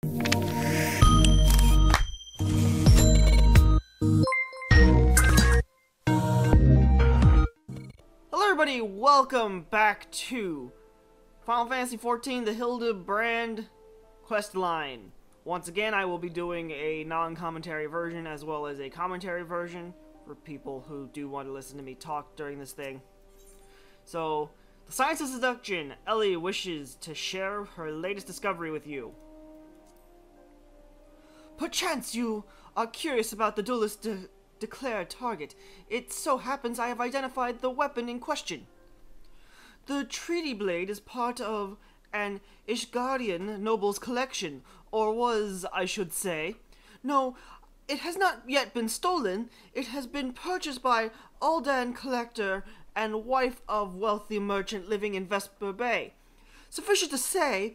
Hello everybody, welcome back to Final Fantasy XIV, the Hildibrand Quest line. Once again, I will be doing a non-commentary version as well as a commentary version for people who do want to listen to me talk during this thing. So, the Science of Seduction. Ellie wishes to share her latest discovery with you. Perchance you are curious about the duelist's declared target. It so happens I have identified the weapon in question. The treaty blade is part of an Ishgardian noble's collection, or was, I should say. No, it has not yet been stolen. It has been purchased by Aldan collector and wife of wealthy merchant living in Vesper Bay. Sufficient to say,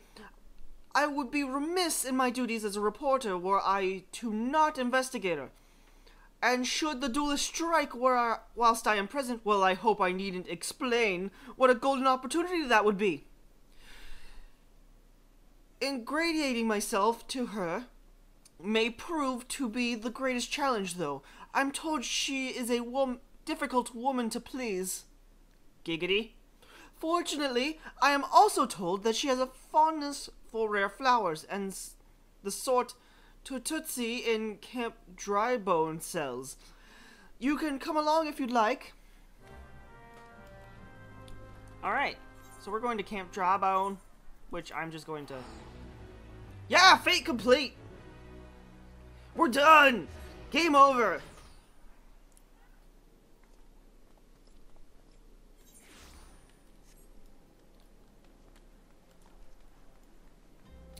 I would be remiss in my duties as a reporter were I to not investigate her. And should the duelist strike whilst I am present, well, I hope I needn't explain what a golden opportunity that would be. Ingratiating myself to her may prove to be the greatest challenge, though. I'm told she is a difficult woman to please. Giggity. Fortunately, I am also told that she has a fondness for rare flowers, and the sort Tootsie in Camp Drybone sells. You can come along if you'd like. Alright, so we're going to Camp Drybone, which I'm just going to... Yeah, fate complete! We're done! Game over!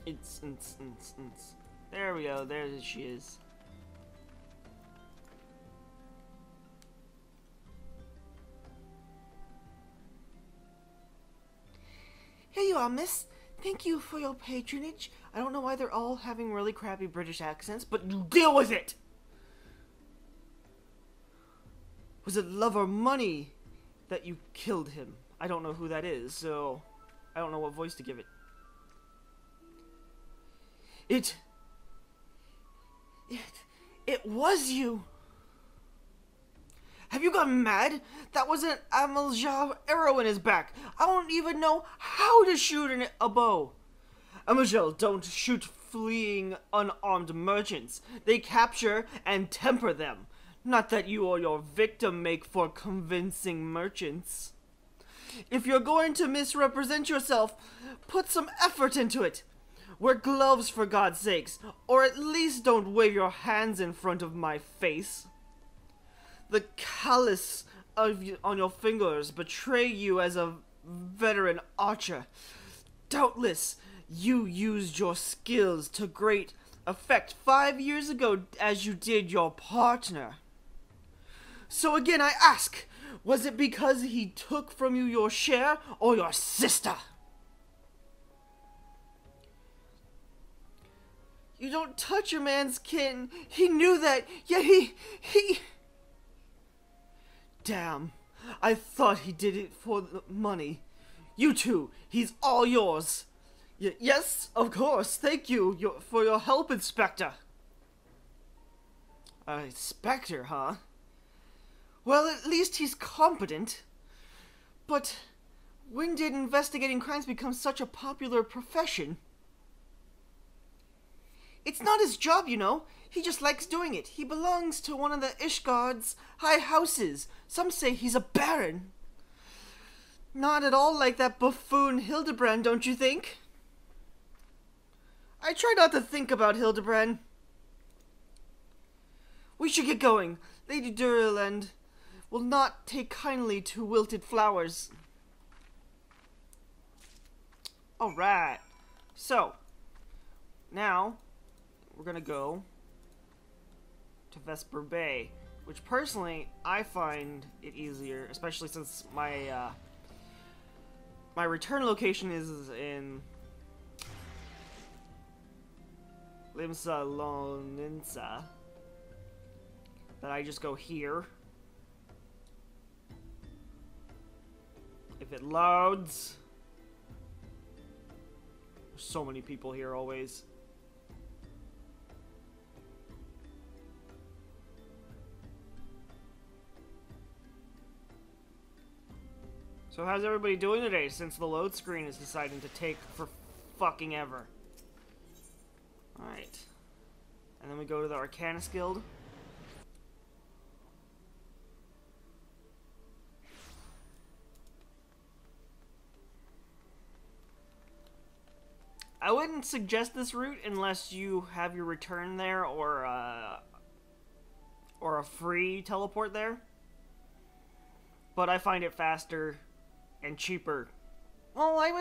It's. There we go, there she is. Here you are, miss. Thank you for your patronage. I don't know why they're all having really crappy British accents, but you deal with it! Was it love or money that you killed him? I don't know who that is, so I don't know what voice to give it. It was you. Have you gone mad? That was an Amaljar arrow in his back. I don't even know how to shoot a bow. Amaljar don't shoot fleeing unarmed merchants. They capture and temper them. Not that you or your victim make for convincing merchants. If you're going to misrepresent yourself, put some effort into it. Wear gloves, for God's sakes, or at least don't wave your hands in front of my face. The callus on your fingers betray you as a veteran archer. Doubtless, you used your skills to great effect 5 years ago as you did your partner. So again I ask, was it because he took from you your share or your sister? You don't touch a man's kin. He knew that, yet he... Damn. I thought he did it for the money. You two, he's all yours. Yes, of course. Thank you for your help, Inspector. Inspector, huh? Well, at least he's competent. But when did investigating crimes become such a popular profession? It's not his job, you know. He just likes doing it. He belongs to one of the Ishgard's high houses. Some say he's a baron. Not at all like that buffoon Hildibrand, don't you think? I try not to think about Hildibrand. We should get going. Lady Durland will not take kindly to wilted flowers. Alright. So, now we're gonna go to Vesper Bay, which personally I find it easier, especially since my my return location is in Limsa Loninsa. That I just go here. If it loads. There's so many people here always. So how's everybody doing today since the load screen is deciding to take for fucking ever? Alright. And then we go to the Arcanist Guild. I wouldn't suggest this route unless you have your return there or a free teleport there. But I find it faster and cheaper. Well, I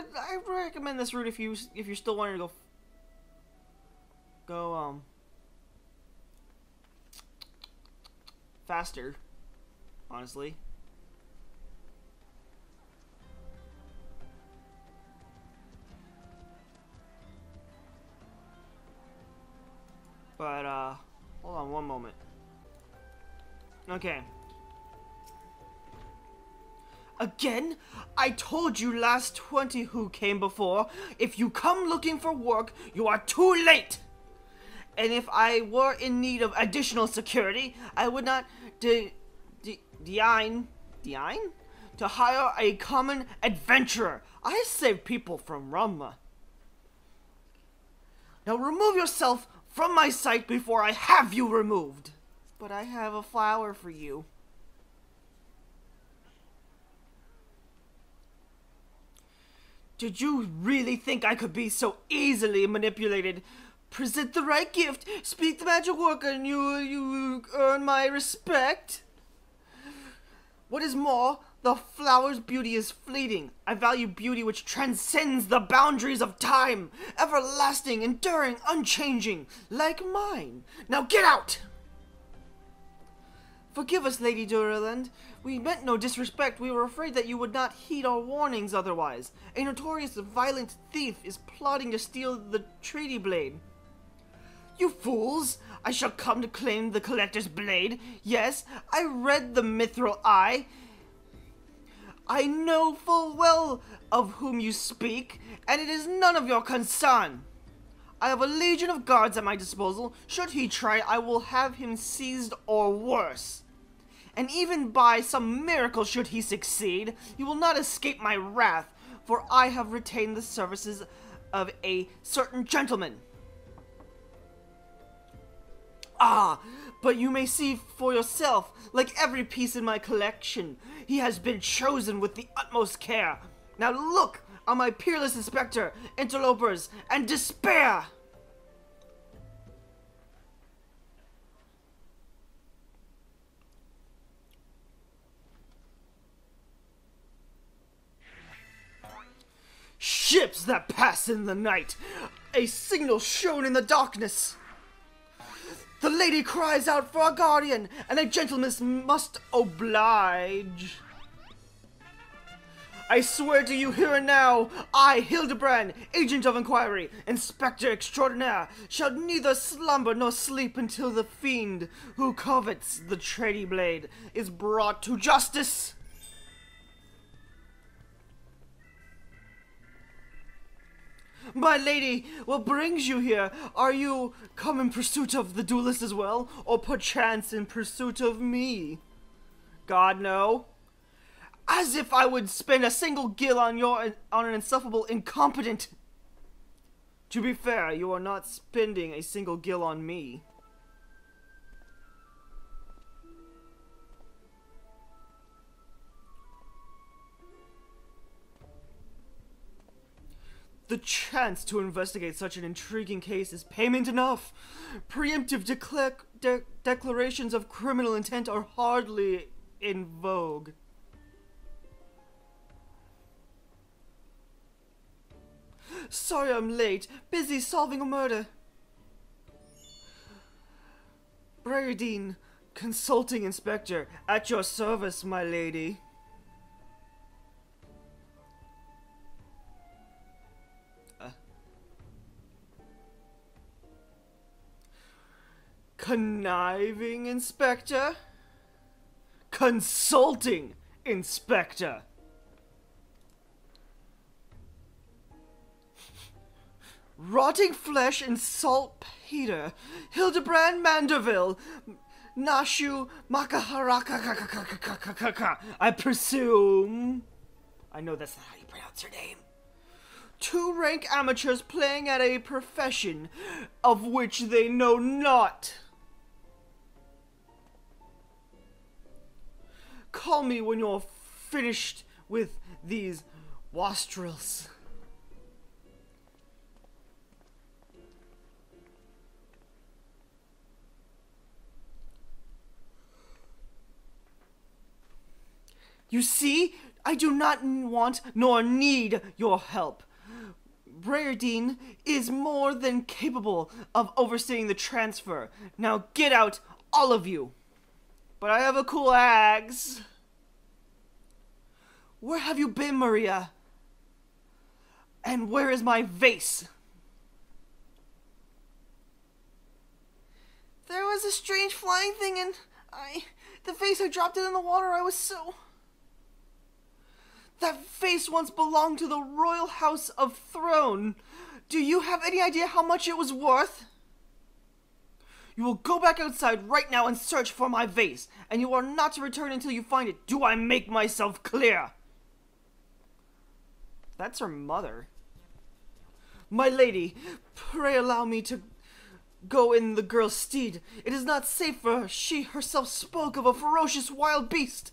recommend this route if you're still wanting to go faster, honestly. But hold on one moment. Okay. Again? I told you last 20 who came before, if you come looking for work, you are too late! And if I were in need of additional security, I would not deign to hire a common adventurer. I save people from Rama. Now remove yourself from my sight before I have you removed. But I have a flower for you. Did you really think I could be so easily manipulated? Present the right gift, speak the magic word, and you earn my respect. What is more, the flower's beauty is fleeting. I value beauty which transcends the boundaries of time, everlasting, enduring, unchanging, like mine. Now get out! Forgive us, Lady Durland. We meant no disrespect. We were afraid that you would not heed our warnings otherwise. A notorious violent thief is plotting to steal the treaty blade. You fools! I shall come to claim the collector's blade. Yes, I read the mithril eye. I know full well of whom you speak, and it is none of your concern. I have a legion of guards at my disposal. Should he try, I will have him seized or worse. And even by some miracle should he succeed, he will not escape my wrath, for I have retained the services of a certain gentleman. Ah, but you may see for yourself, like every piece in my collection, he has been chosen with the utmost care. Now look on my peerless inspector, interlopers, and despair! Ships that pass in the night, a signal shown in the darkness. The lady cries out for a guardian, and a gentleman must oblige. I swear to you here and now, I, Hildibrand, Agent of Inquiry, Inspector Extraordinaire, shall neither slumber nor sleep until the fiend who covets the treaty blade is brought to justice. My lady, what brings you here? Are you come in pursuit of the duelist as well, or perchance in pursuit of me? God, no. As if I would spend a single gil on an insufferable incompetent. To be fair, you are not spending a single gil on me. The chance to investigate such an intriguing case is payment enough. Preemptive declarations of criminal intent are hardly in vogue. Sorry I'm late. Busy solving a murder. Briardine, Consulting Inspector, at your service, my lady. Conniving Inspector? Consulting Inspector. Rotting flesh and saltpeter. Hildibrand Manderville. Nashu Makaharaka. I presume. I know that's not how you pronounce her name. Two rank amateurs playing at a profession of which they know not. Call me when you're finished with these wastrels. You see, I do not want nor need your help. Brayardine is more than capable of overseeing the transfer. Now get out, all of you. But I have a cool axe. Where have you been, Maria? And where is my vase? There was a strange flying thing and the vase, I dropped it in the water. I was so... That vase once belonged to the royal house of Throne. Do you have any idea how much it was worth? You will go back outside right now and search for my vase, and you are not to return until you find it. Do I make myself clear? That's her mother. My lady, pray allow me to go in the girl's stead. It is not safe for her. She herself spoke of a ferocious wild beast.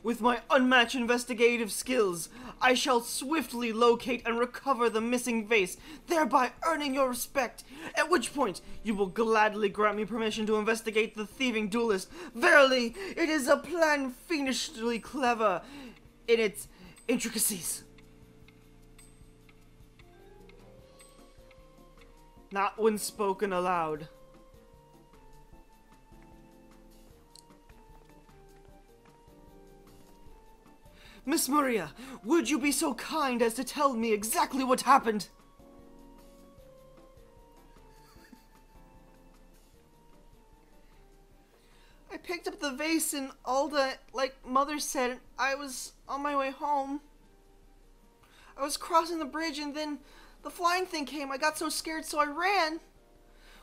With my unmatched investigative skills, I shall swiftly locate and recover the missing vase, thereby earning your respect, at which point you will gladly grant me permission to investigate the thieving duelist. Verily, it is a plan fiendishly clever in its intricacies. Not when spoken aloud. Miss Maria, would you be so kind as to tell me exactly what happened? I picked up the vase in Alda, like Mother said. I was on my way home. I was crossing the bridge and then the flying thing came. I got so scared, so I ran.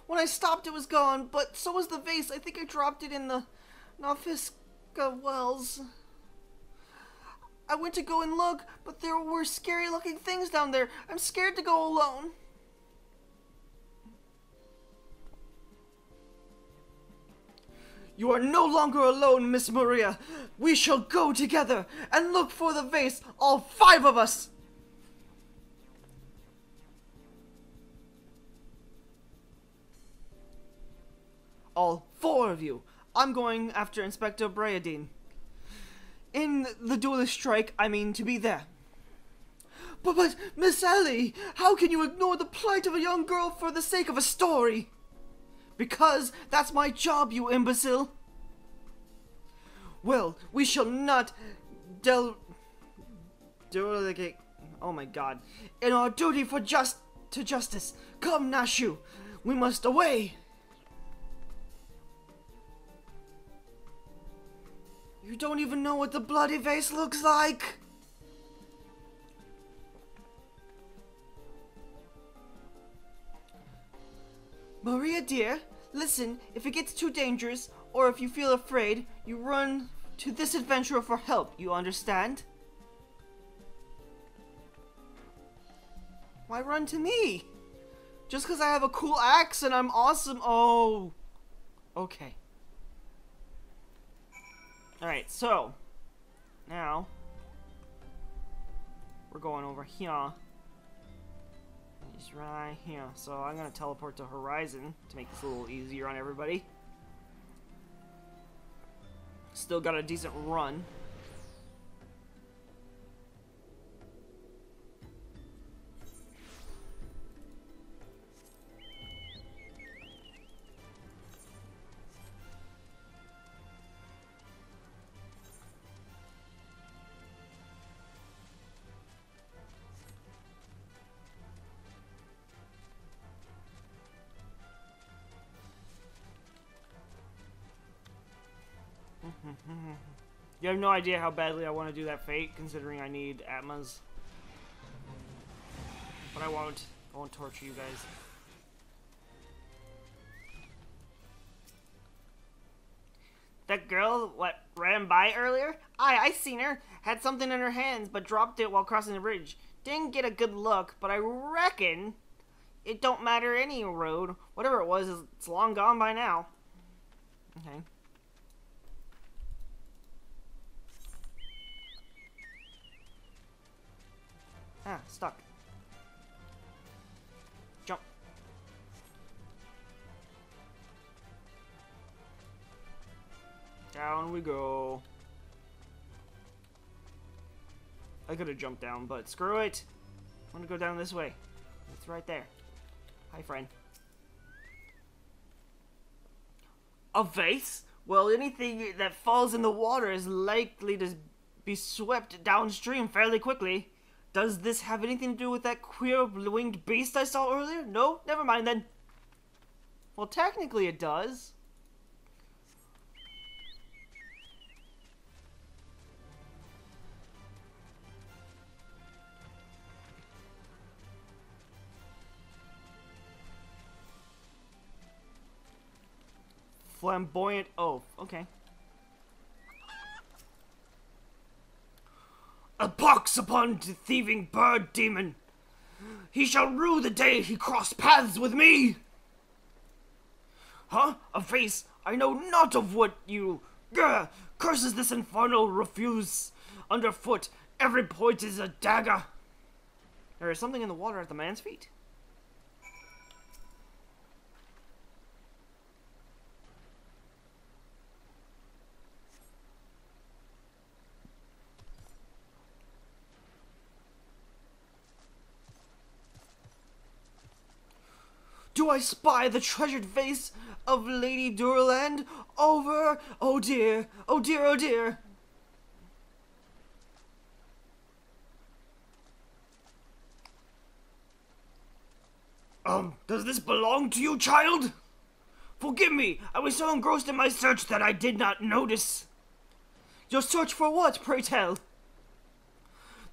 When I stopped, it was gone, but so was the vase. I think I dropped it in the Nofiska wells. I went to go and look, but there were scary looking things down there. I'm scared to go alone. You are no longer alone, Miss Maria. We shall go together and look for the vase, all 5 of us. All 4 of you. I'm going after Inspector Brayardine. In the duelist strike, I mean to be there. But Miss Ellie, how can you ignore the plight of a young girl for the sake of a story? Because that's my job, you imbecile. Well, we shall not delegate. Oh my God! In our duty for justice. Come, Nashu, we must away. You don't even know what the bloody vase looks like. Maria dear, listen, if it gets too dangerous, or if you feel afraid, you run to this adventurer for help, you understand? Why run to me? Just because I have a cool axe and I'm awesome? Oh, okay. Alright, so, now, we're going over here. He's right here. So I'm going to teleport to Horizon to make this a little easier on everybody. Still got a decent run. You have no idea how badly I want to do that fate, considering I need Atmas. But I won't. I won't torture you guys. That girl, what, ran by earlier? I seen her. Had something in her hands, but dropped it while crossing the bridge. Didn't get a good look, but I reckon it don't matter any road. Whatever it was, it's long gone by now. Okay. Ah, stuck. Jump. Down we go. I could have jumped down, but screw it. I'm gonna go down this way. It's right there. Hi, friend. A vase? Well, anything that falls in the water is likely to be swept downstream fairly quickly. Does this have anything to do with that queer winged beast I saw earlier? No? Never mind then. Well, technically it does. Flamboyant oath. Okay. A pox upon the thieving bird demon! He shall rue the day he crossed paths with me! Huh? A face? I know not of what you... Grr! Curses this infernal refuse! Underfoot, every point is a dagger! There is something in the water at the man's feet. Do I spy the treasured vase of Lady Durland? Over! Oh dear! Oh dear! Oh dear! Does this belong to you, child? Forgive me, I was so engrossed in my search that I did not notice. Your search for what, pray tell?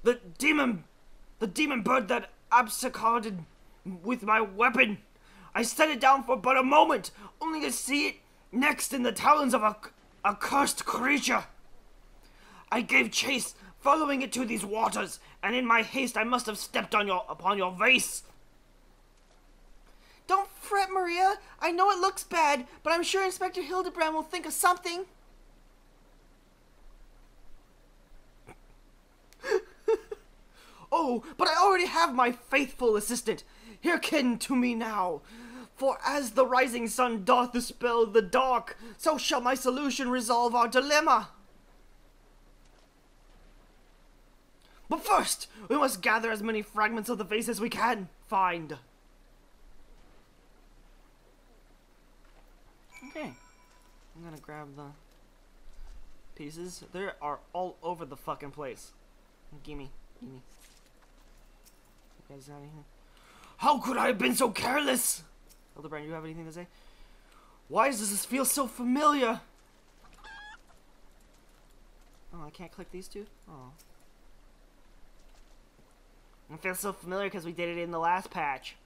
The demon bird that absconded with my weapon. I set it down for but a moment, only to see it next in the talons of a cursed creature. I gave chase, following it to these waters, and in my haste I must have stepped upon your vase. Don't fret, Maria. I know it looks bad, but I'm sure Inspector Hildibrand will think of something. Oh, but I already have my faithful assistant. Hearken to me now. For as the rising sun doth dispel the dark, so shall my solution resolve our dilemma. But first, we must gather as many fragments of the vase as we can find. Okay. I'm gonna grab the pieces. They are all over the fucking place. Gimme. You guys got anything? How could I have been so careless? Hildibrand, you have anything to say? Why does this feel so familiar? Oh, I can't click these two? Oh. It feels so familiar because we did it in the last patch.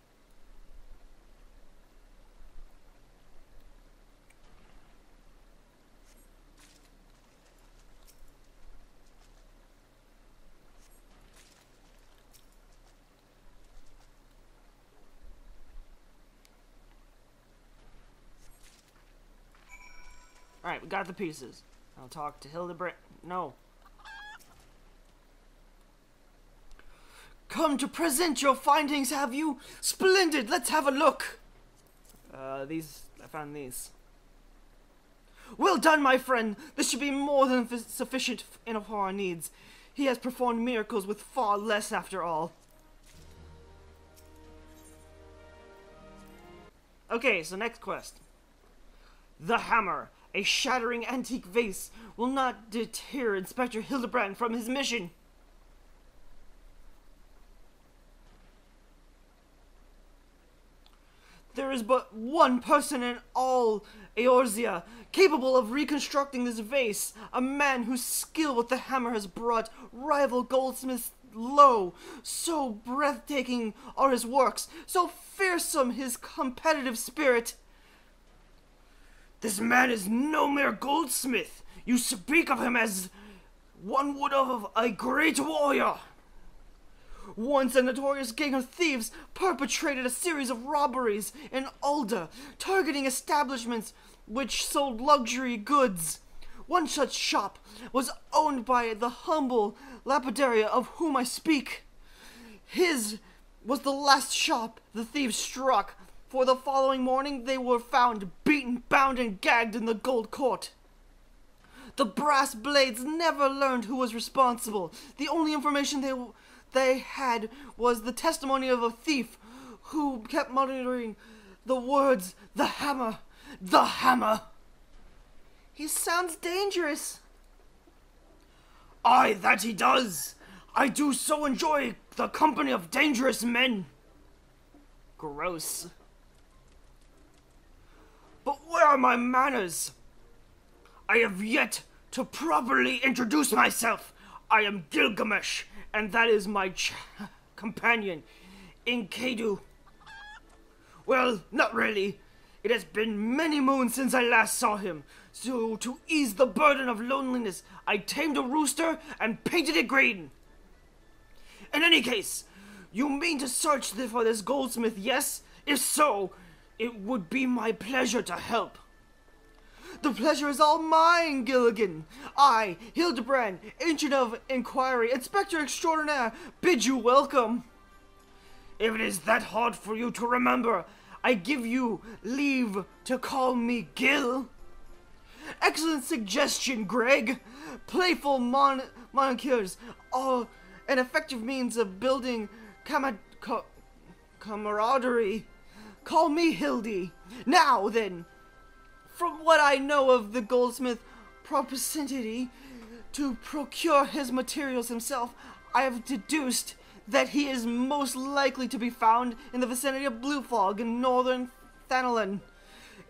Alright, we got the pieces. I'll talk to Hildibrand. No. Come to present your findings, have you? Splendid, let's have a look. I found these. Well done, my friend. This should be more than sufficient for our needs. He has performed miracles with far less after all. Okay, so next quest. The hammer. A shattering antique vase will not deter Inspector Hildibrand from his mission. There is but one person in all Eorzea capable of reconstructing this vase, a man whose skill with the hammer has brought rival goldsmiths low. So breathtaking are his works, so fearsome his competitive spirit. This man is no mere goldsmith. You speak of him as one would of a great warrior. Once a notorious gang of thieves perpetrated a series of robberies in Ulda, targeting establishments which sold luxury goods. One such shop was owned by the humble lapidary of whom I speak. His was the last shop the thieves struck, for the following morning they were found beaten, bound, and gagged in the gold court. The brass blades never learned who was responsible. The only information they had was the testimony of a thief who kept muttering the words, "The hammer, the hammer." He sounds dangerous. Aye, that he does. I do so enjoy the company of dangerous men. Gross. But where are my manners? I have yet to properly introduce myself. I am Gilgamesh, and that is my companion, Enkidu. Well, not really. It has been many moons since I last saw him, so to ease the burden of loneliness, I tamed a rooster and painted it green. In any case, you mean to search for this goldsmith, yes? If so, it would be my pleasure to help. The pleasure is all mine, Gilligan. I, Hildibrand, Agent of Inquiry, Inspector Extraordinaire, bid you welcome. If it is that hard for you to remember, I give you leave to call me Gil. Excellent suggestion, Greg. Playful monikers are an effective means of building camaraderie. Call me Hildy. Now then, from what I know of the goldsmith propensity to procure his materials himself, I have deduced that he is most likely to be found in the vicinity of Blue Fog in northern Thanalan.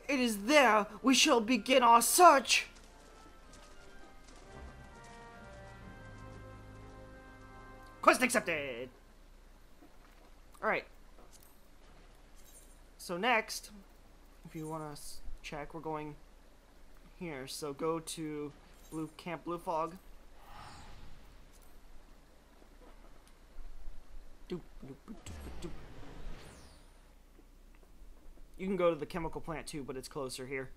It is there we shall begin our search. Quest accepted. Alright. So next, if you want to check, we're going here. So go to Camp Blue Fog. Doop, doop, doop, doop, doop. You can go to the chemical plant too, but it's closer here.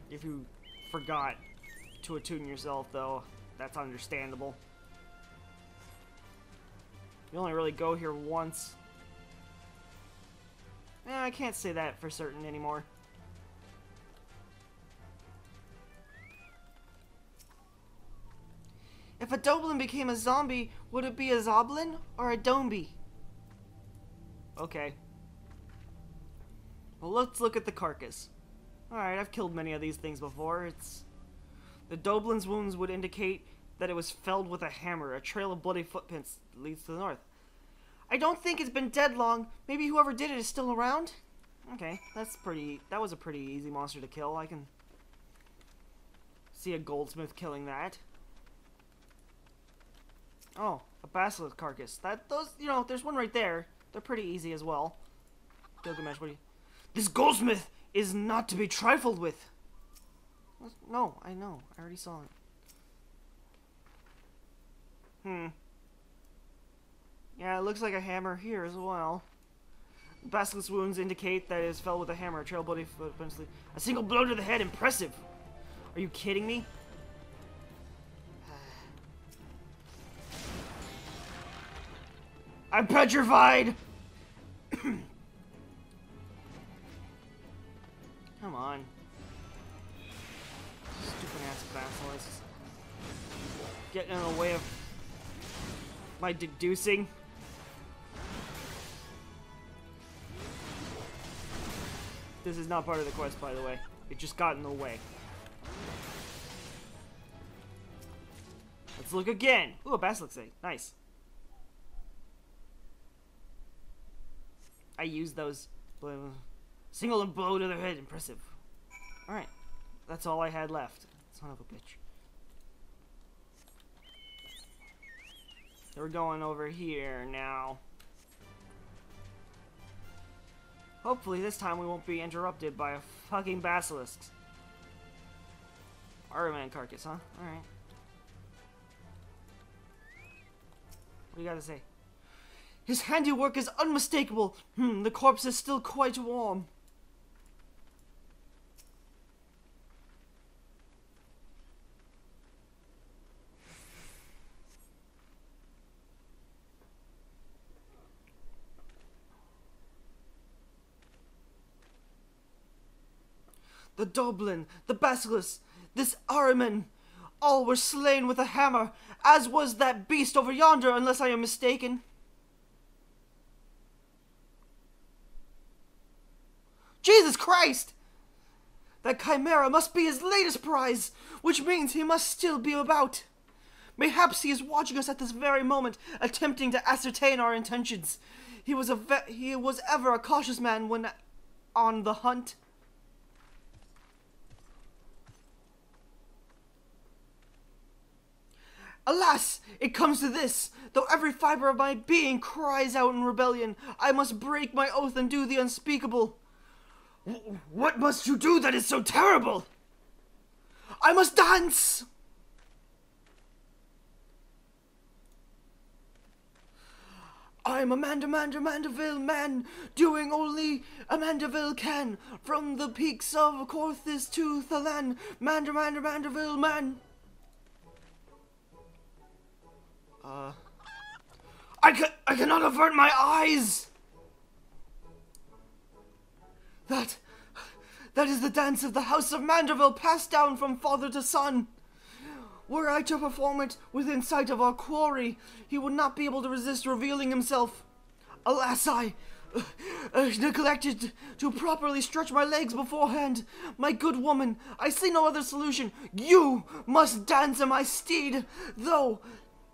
If you forgot to attune yourself, though, that's understandable. You only really go here once. I can't say that for certain anymore. If a Doblin became a zombie, would it be a Zoblin or a Dombi? Okay. Well, let's look at the carcass. Alright, I've killed many of these things before. The Doblin's wounds would indicate that it was felled with a hammer. A trail of bloody footprints leads to the north. I don't think it's been dead long. Maybe whoever did it is still around? Okay, that was a pretty easy monster to kill. I can see a goldsmith killing that. Oh, a basilisk carcass. There's one right there. They're pretty easy as well. Gilgamesh, what do you... This goldsmith is not to be trifled with. No, I know. I already saw it. Yeah, it looks like a hammer here as well. Basilisk wounds indicate that it is fell with a hammer. A trail bloody footprints. A single blow to the head. Impressive. Are you kidding me? I'm petrified! Come on. Stupid ass basilisks. Getting in the way of my deducing. This is not part of the quest, by the way. It just got in the way. Let's look again. Ooh, a basilisk egg. Nice. I used those. Single and blow to their head. Impressive. Alright. That's all I had left. Son of a bitch. We're going over here now. Hopefully this time we won't be interrupted by a fucking basilisk. Iron Man carcass, huh? Alright. What do you gotta say? His handiwork is unmistakable. The corpse is still quite warm. The Dublin, the Basilisk, this Ahriman, all were slain with a hammer, as was that beast over yonder, unless I am mistaken. Jesus Christ! That chimera must be his latest prize, which means he must still be about. Mayhaps he is watching us at this very moment, attempting to ascertain our intentions. He was ever a cautious man when on the hunt. Alas, it comes to this. Though every fiber of my being cries out in rebellion, I must break my oath and do the unspeakable. What must you do that is so terrible? I must dance! I'm a Mandeville man, doing only a Mandeville can. From the peaks of Corthis to Thalan, Mandeville man. I cannot avert my eyes! That is the dance of the House of Mandeville, passed down from father to son. Were I to perform it within sight of our quarry, he would not be able to resist revealing himself. Alas, I neglected to properly stretch my legs beforehand. My good woman, I see no other solution. You must dance in my stead, though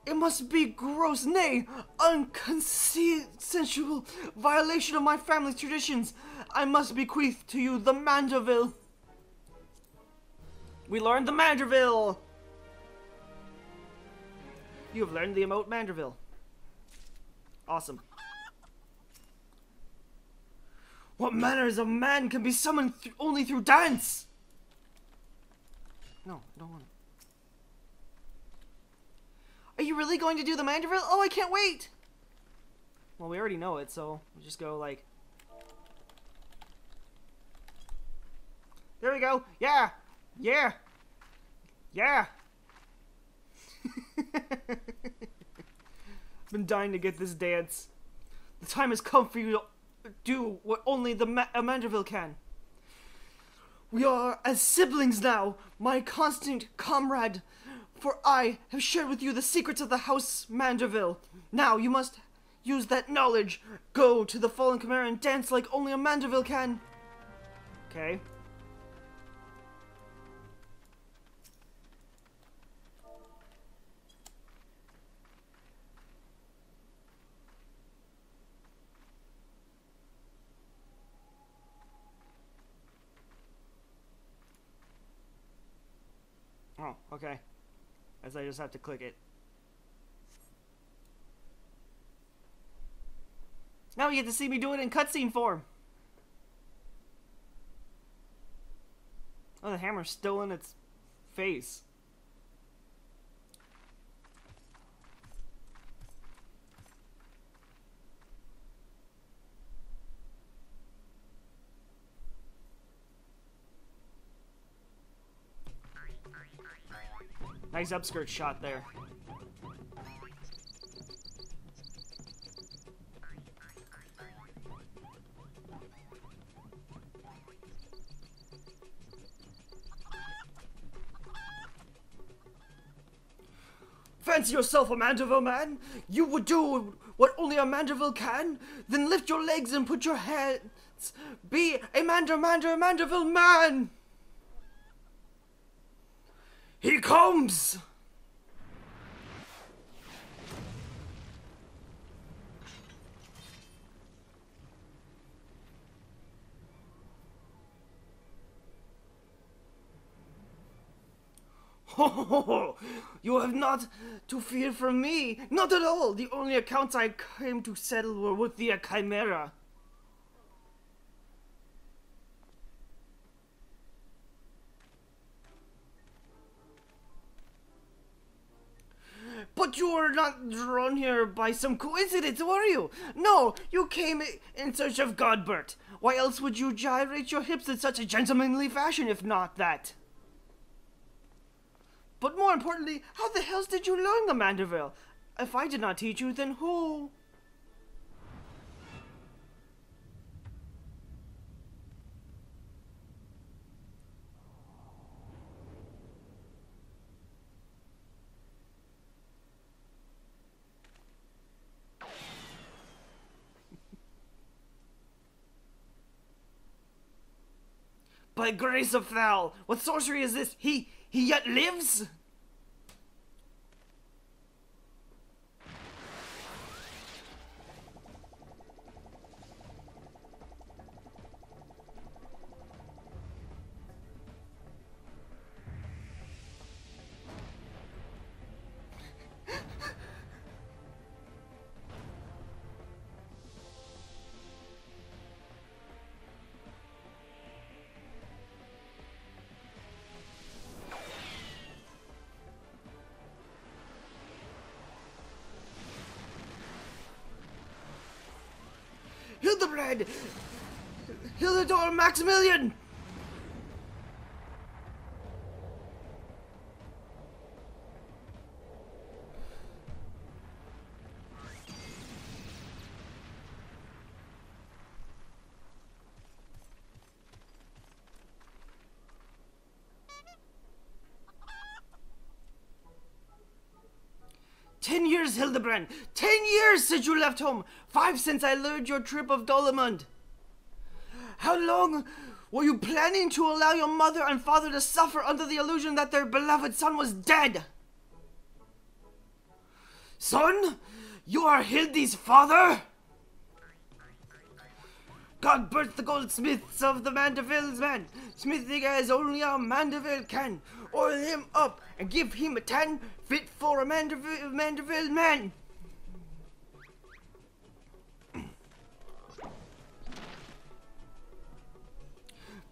it must be gross, nay, unconsensual violation of my family's traditions. I must bequeath to you the Mandeville. We learned the Mandeville. You have learned the emote Mandeville. Awesome. What manners of man can be summoned only through dance? No, don't want it. Are you really going to do the Mandeville? Oh, I can't wait! Well, we already know it, so we'll just go like... There we go! Yeah! Yeah! Yeah! Been dying to get this dance. The time has come for you to do what only a Mandeville can. We are as siblings now, my constant comrade. For I have shared with you the secrets of the House Mandeville. Now you must use that knowledge. Go to the fallen chimera and dance like only a Mandeville can. Okay. Oh, okay. As I just have to click it. Now you get to see me do it in cutscene form. Oh, the hammer's still in its face. Nice upskirt shot there. Fancy yourself a Mandeville man? You would do what only a Mandeville can? Then lift your legs and put your hands. Be a Mandeville man! He comes! Oh, you have not to fear from me. Not at all. The only accounts I came to settle were with the Chimera. But you were not drawn here by some coincidence, were you? No, you came in search of Godbert. Why else would you gyrate your hips in such a gentlemanly fashion if not that? But more importantly, how the hells did you learn the Manderville? If I did not teach you, then who? By grace of Thal, what sorcery is this? He yet lives? Hildibrand! Hildor Maximilian! "10 years, Hildibrand! 10 years since you left home! 5 since I learned your trip of Dolomund! How long were you planning to allow your mother and father to suffer under the illusion that their beloved son was dead? Son, you are Hildy's father? Godbert the goldsmiths of the Manderville's man, smithing as only a Manderville can. Oil him up and give him a tan fit for a Manderville man.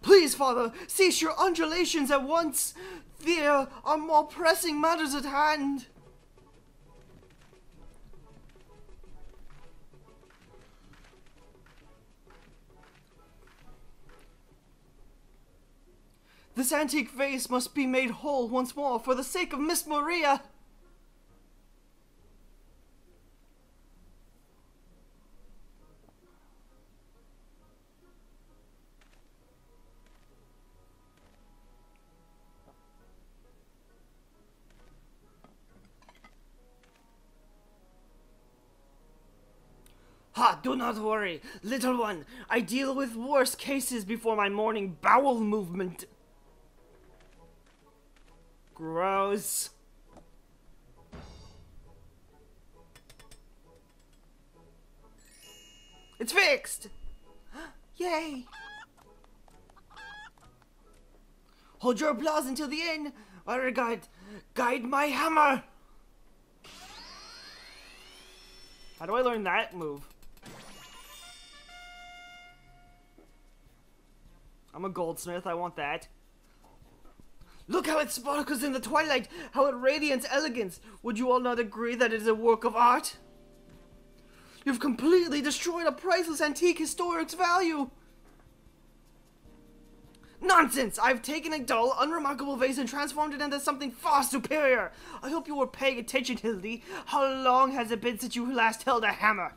Please, father, cease your undulations at once. There are more pressing matters at hand. This antique vase must be made whole once more for the sake of Miss Maria. Ha, do not worry, little one. I deal with worse cases before my morning bowel movement. Gross. It's fixed! Yay! Hold your applause until the end, while I guide my hammer! How do I learn that move? I'm a goldsmith, I want that. Look how it sparkles in the twilight, how it radiates elegance. Would you all not agree that it is a work of art? You've completely destroyed a priceless antique historic's value. Nonsense! I've taken a dull, unremarkable vase and transformed it into something far superior. I hope you were paying attention, Hildy. How long has it been since you last held a hammer?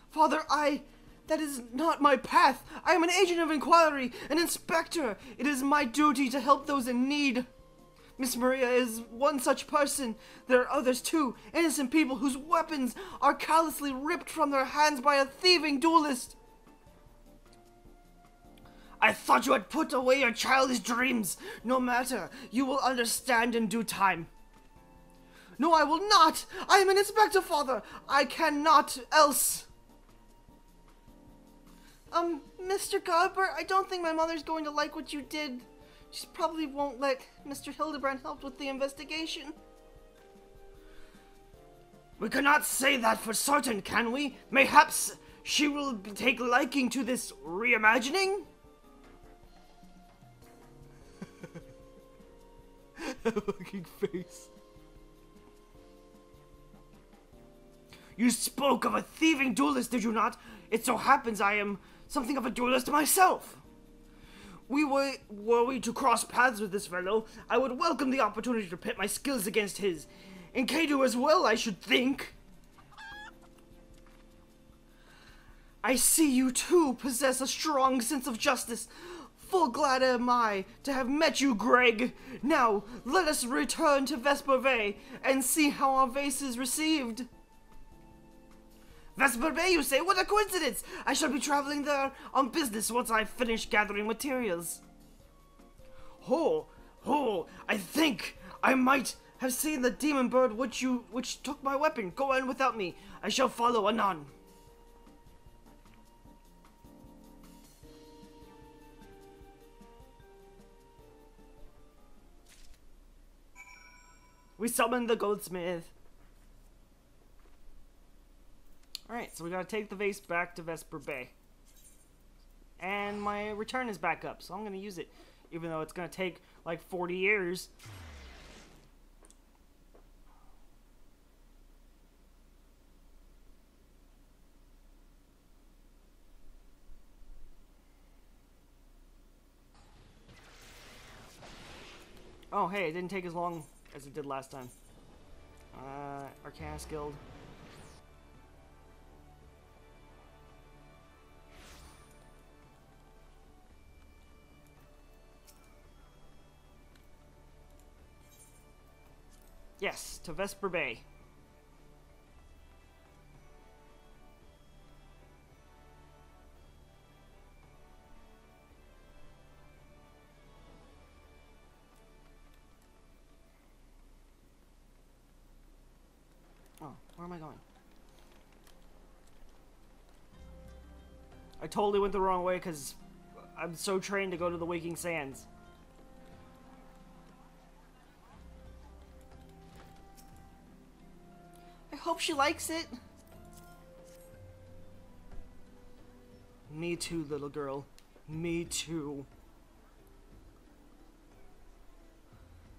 Father, that is not my path. I am an agent of inquiry, an inspector. It is my duty to help those in need. Miss Maria is one such person. There are others too, innocent people whose weapons are callously ripped from their hands by a thieving duelist. I thought you had put away your childish dreams. No matter, you will understand in due time. No, I will not. I am an inspector, father. I cannot else. Mr. Godbert, I don't think my mother's going to like what you did. She probably won't let Mr. Hildibrand help with the investigation. We cannot say that for certain, can we? Mayhaps she will take liking to this reimagining? That fucking face. You spoke of a thieving duelist, did you not? It so happens I am something of a duelist myself. Were we to cross paths with this fellow, I would welcome the opportunity to pit my skills against his. And Kadu as well, I should think. I see you too possess a strong sense of justice. Full glad am I to have met you, Greg. Now, let us return to Vesper Bay and see how our vase is received. Vesper Bay, you say? What a coincidence! I shall be traveling there on business once I finish gathering materials. I think I might have seen the demon bird which took my weapon. Go on without me. I shall follow anon. We summon the goldsmith. Alright, so we gotta take the vase back to Vesper Bay. And my return is back up, so I'm gonna use it. Even though it's gonna take like 40 years. Oh, hey, it didn't take as long as it did last time. Arcana Guild. Yes, to Vesper Bay. Oh, where am I going? I totally went the wrong way because I'm so trained to go to the Waking Sands. Hope she likes it. Me too, little girl. Me too.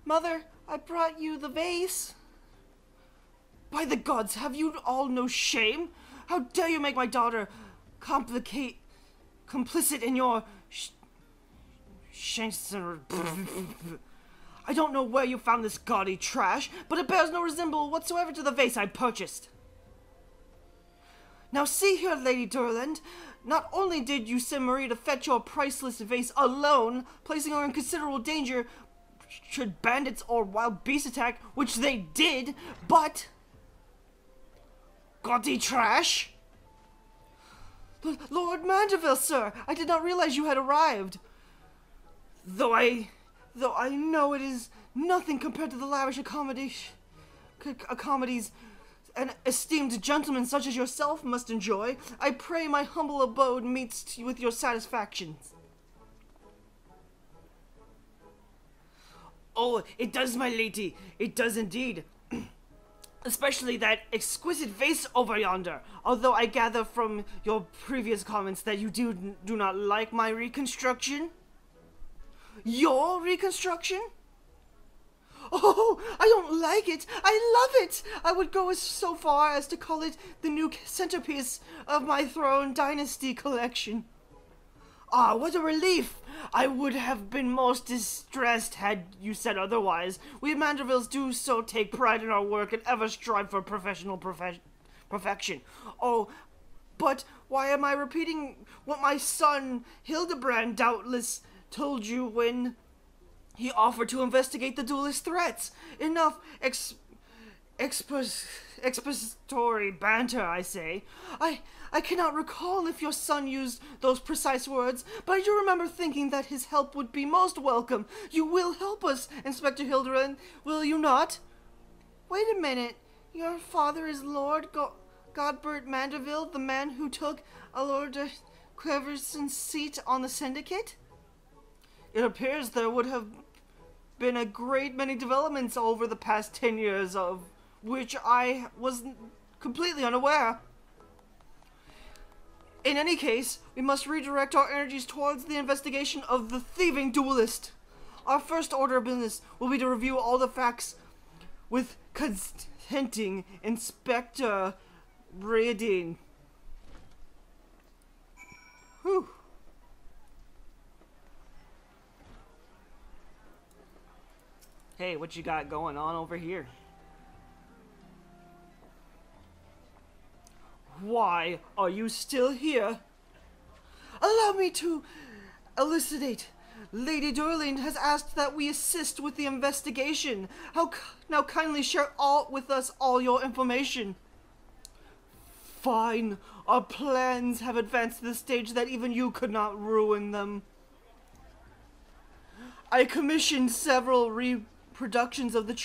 Mother, I brought you the vase. By the gods, have you all no shame? How dare you make my daughter complicit in your I don't know where you found this gaudy trash, but it bears no resemblance whatsoever to the vase I purchased. Now see here, Lady Durland, not only did you send Marie to fetch your priceless vase alone, placing her in considerable danger should bandits or wild beasts attack, which they did, but... Gaudy trash? Lord Mandeville, sir, I did not realize you had arrived. Though I know it is nothing compared to the lavish accommodations an esteemed gentleman such as yourself must enjoy, I pray my humble abode meets with your satisfactions. Oh, it does, my lady. It does indeed. Especially that exquisite vase over yonder. Although I gather from your previous comments that you do not like my reconstruction. Your reconstruction? Oh, I don't like it. I love it. I would go so far as to call it the new centerpiece of my Throne Dynasty collection. Ah, what a relief. I would have been most distressed had you said otherwise. We Mandervilles do so take pride in our work and ever strive for professional perfection. Oh, but why am I repeating what my son Hildibrand doubtless told you when he offered to investigate the duelist threats? Enough expository banter, I say. I cannot recall if your son used those precise words, but I do remember thinking that his help would be most welcome. You will help us, Inspector Hildibrand, will you not? Wait a minute. Your father is Lord Godbert Mandeville, the man who took Lord Quiverson's seat on the Syndicate? It appears there would have been a great many developments over the past 10 years, of which I was completely unaware. In any case, we must redirect our energies towards the investigation of the thieving duelist. Our first order of business will be to review all the facts with consenting Inspector Breeding. Whew. Hey, what you got going on over here? Why are you still here? Allow me to elucidate. Lady Durlane has asked that we assist with the investigation. Now kindly share with us all your information. Fine. Our plans have advanced to the stage that even you could not ruin them. I commissioned several reproductions of the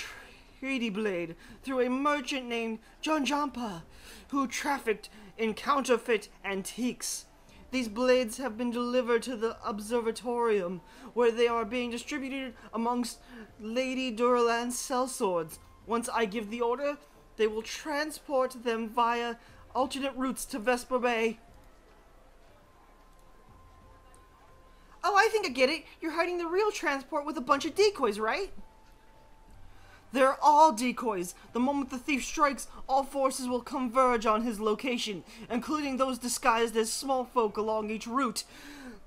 Treaty Blade through a merchant named John Jampa, who trafficked in counterfeit antiques. These blades have been delivered to the observatorium, where they are being distributed amongst Lady Durlane's sellswords. Once I give the order, they will transport them via alternate routes to Vesper Bay. Oh, I think I get it. You're hiding the real transport with a bunch of decoys, right? They're all decoys. The moment the thief strikes, all forces will converge on his location, including those disguised as small folk along each route.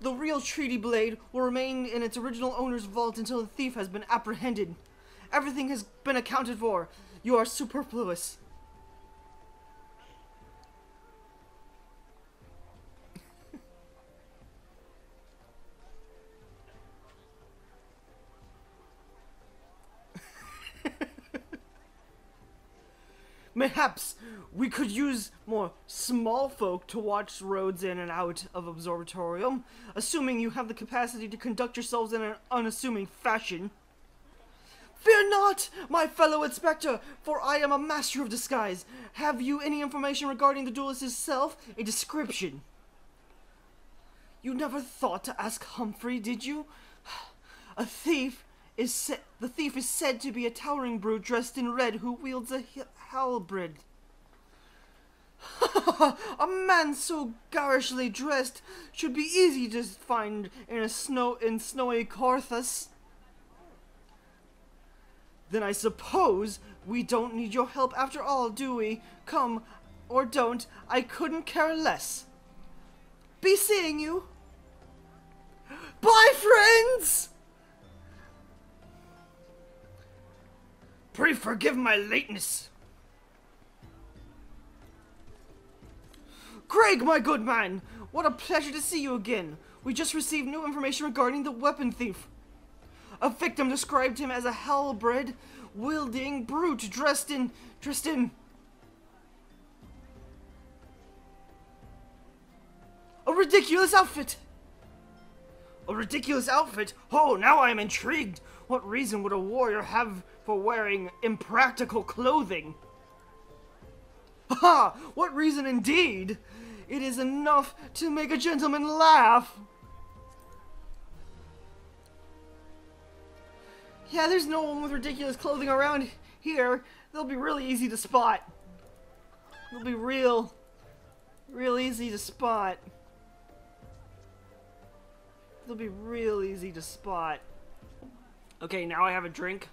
The real Treaty Blade will remain in its original owner's vault until the thief has been apprehended. Everything has been accounted for. You are superfluous. Perhaps we could use more small folk to watch roads in and out of Observatorium, assuming you have the capacity to conduct yourselves in an unassuming fashion. Fear not, my fellow inspector, for I am a master of disguise. Have you any information regarding the duelist's self? A description. You never thought to ask Humphrey, did you? The thief is said to be a towering brute dressed in red who wields a halberd. A man so garishly dressed should be easy to find in snowy Carthus. Then I suppose we don't need your help after all, do we? Come, or don't, I couldn't care less. Be seeing you. Bye, friends! Pray forgive my lateness. Craig, my good man! What a pleasure to see you again. We just received new information regarding the weapon thief. A victim described him as a halberd wielding brute dressed in a ridiculous outfit. A ridiculous outfit? Oh, now I am intrigued. What reason would a warrior have for wearing impractical clothing? Ha! What reason indeed? It is enough to make a gentleman laugh. Yeah, there's no one with ridiculous clothing around here. They'll be really easy to spot. They'll be real easy to spot. They'll be real easy to spot. Okay, now I have a drink,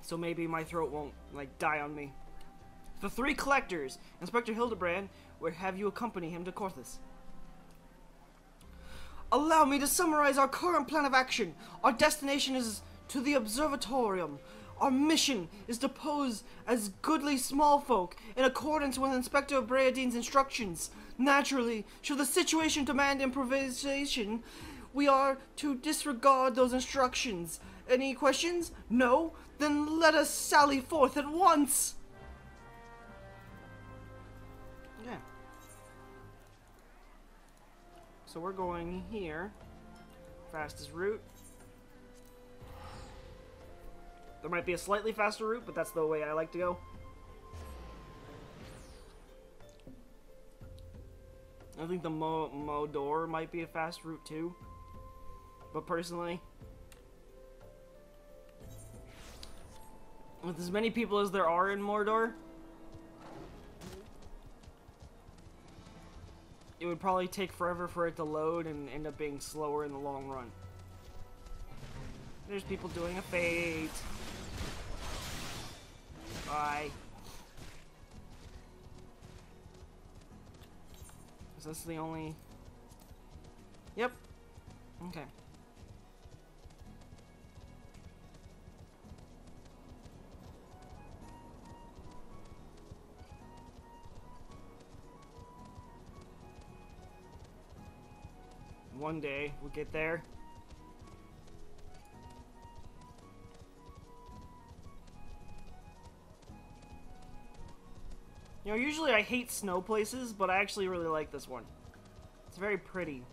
so maybe my throat won't, like, die on me. The three collectors, Inspector Hildibrand, would have you accompany him to Carthus. Allow me to summarize our current plan of action. Our destination is to the Observatorium. Our mission is to pose as goodly small folk in accordance with Inspector Breadine's instructions. Naturally, should the situation demand improvisation, we are to disregard those instructions. Any questions? No? Then let us sally forth at once! Yeah. So we're going here. Fastest route. There might be a slightly faster route, but that's the way I like to go. I think the Modor might be a fast route too. But personally, with as many people as there are in Mordor, it would probably take forever for it to load and end up being slower in the long run. There's people doing a fate. Bye. Is this the only... Yep. Okay. One day we'll get there. You know, usually I hate snow places, but I actually really like this one. It's very pretty.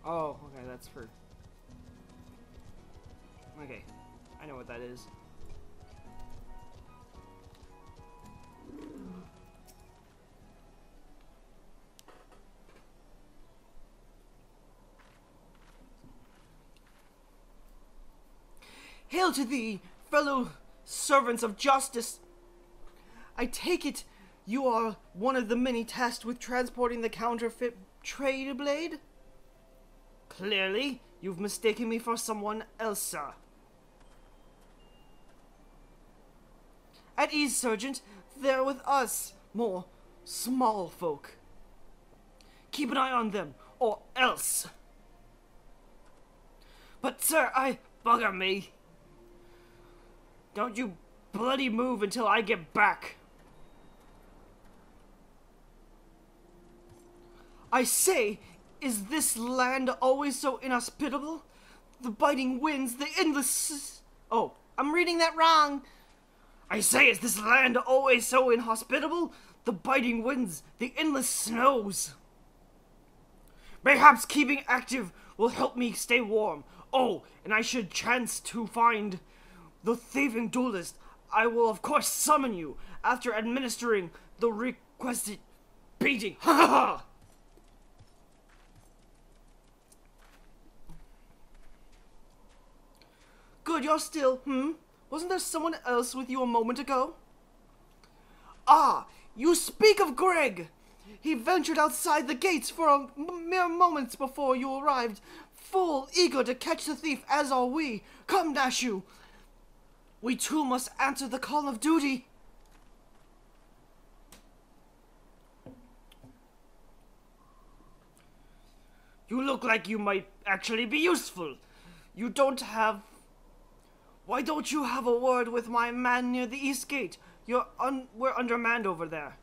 Oh, okay, that's for... Okay, I know what that is. Hail to thee, fellow servants of justice. I take it you are one of the many tasked with transporting the counterfeit trade blade? Clearly, you've mistaken me for someone else, sir. At ease, Sergeant. They're with us, more small folk. Keep an eye on them, or else. But, sir, bugger me. Don't you bloody move until I get back. I say, is this land always so inhospitable? The biting winds, the endless... Oh, I'm reading that wrong. I say, is this land always so inhospitable? The biting winds, the endless snows. Perhaps keeping active will help me stay warm. Oh, and I should chance to find the thieving duelist. I will of course summon you after administering the requested beating. Ha ha ha! Good, you're still, Wasn't there someone else with you a moment ago? Ah, you speak of Greg! He ventured outside the gates for a mere moments before you arrived, full eager to catch the thief, as are we. Come, Nashu! We too must answer the call of duty. You look like you might actually be useful. You don't have... Why don't you have a word with my man near the east gate? We're undermanned over there.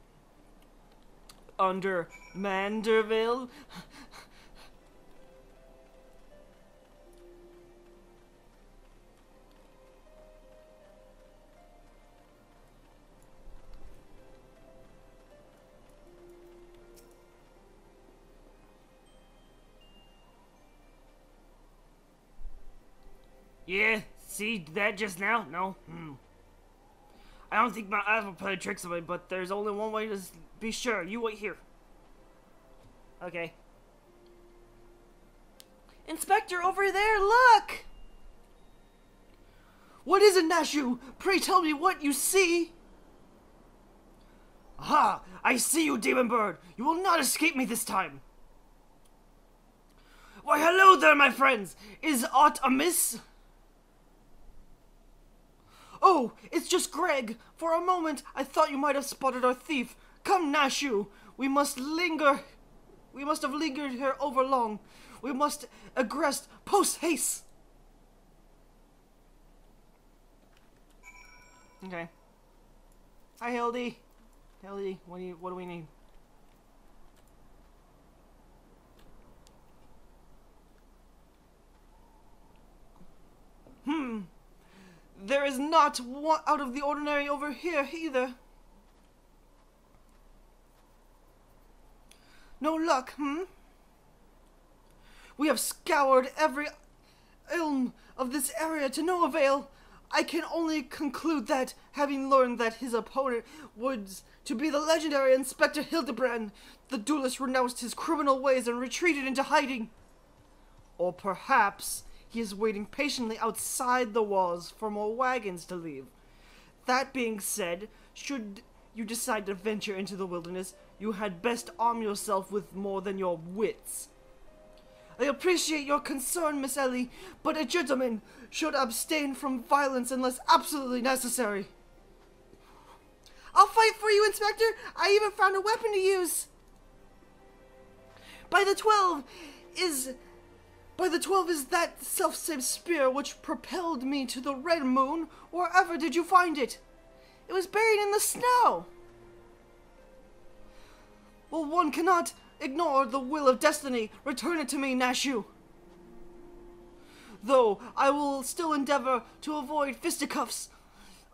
Under Manderville? Yeah, see that just now? No? I don't think my eyes will play tricks on me, but there's only one way to be sure. You wait here. Okay. Inspector, over there, look! What is it, Nashu? Pray tell me what you see. Aha! I see you, demon bird! You will not escape me this time! Why, hello there, my friends! Is aught amiss? Oh, it's just Greg. For a moment, I thought you might have spotted our thief. Come, Nashu. We must have lingered here over long. We must egress post-haste. Okay. Hi, Hildy. Hildy, what do we need? There is not one out of the ordinary over here either. No luck, We have scoured every elm of this area to no avail. I can only conclude that, having learned that his opponent was to be the legendary Inspector Hildibrand, the duelist renounced his criminal ways and retreated into hiding. Or perhaps he is waiting patiently outside the walls for more wagons to leave. That being said, should you decide to venture into the wilderness, you had best arm yourself with more than your wits. I appreciate your concern, Miss Ellie, but a gentleman should abstain from violence unless absolutely necessary. I'll fight for you, Inspector. I even found a weapon to use. By the 12 is that self-same spear which propelled me to the Red Moon. Wherever did you find it? It was buried in the snow. Well, one cannot ignore the will of destiny. Return it to me, Nashu. Though I will still endeavor to avoid fisticuffs,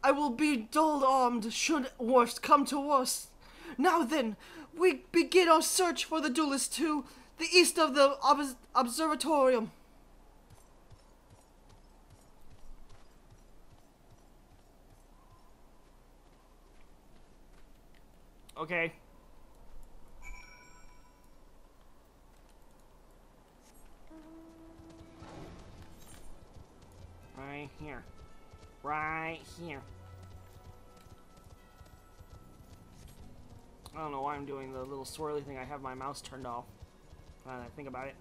I will be dull-armed should worst come to worst. Now then, we begin our search for the duelist to the east of the observatorium. Okay. Right here. Right here. I don't know why I'm doing the little swirly thing. I have my mouse turned off. Now that I think about it.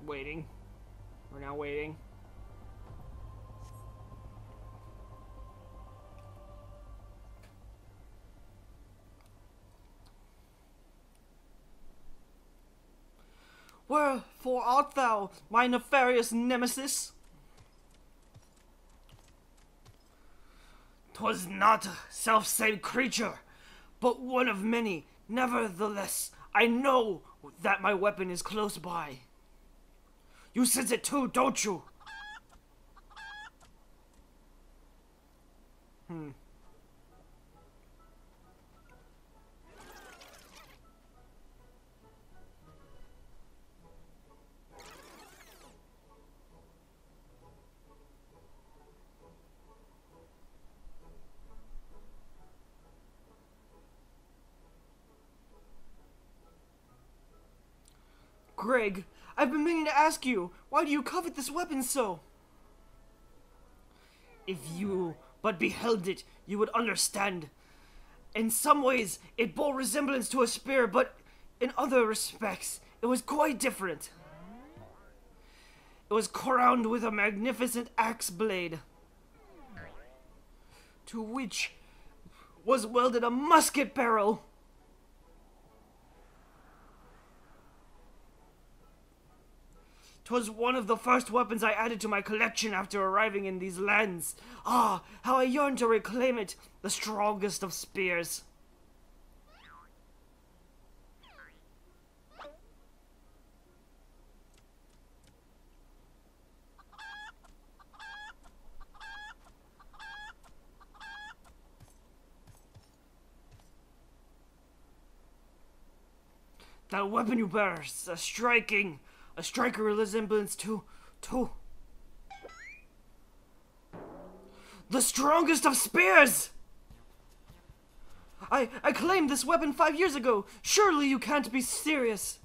Waiting. We're now waiting. Wherefore art thou, my nefarious nemesis? 'Twas not a self-same creature, but one of many. Nevertheless, I know that my weapon is close by. You sense it too, don't you? Greg, I've been meaning to ask you, why do you covet this weapon so? If you but beheld it, you would understand. In some ways, it bore resemblance to a spear, but in other respects, it was quite different. It was crowned with a magnificent axe blade, to which was welded a musket barrel. 'Twas one of the first weapons I added to my collection after arriving in these lands. Ah, how I yearn to reclaim it, the strongest of spears. That weapon you bears, a striking resemblance to the strongest of spears! I claimed this weapon 5 years ago. Surely you can't be serious.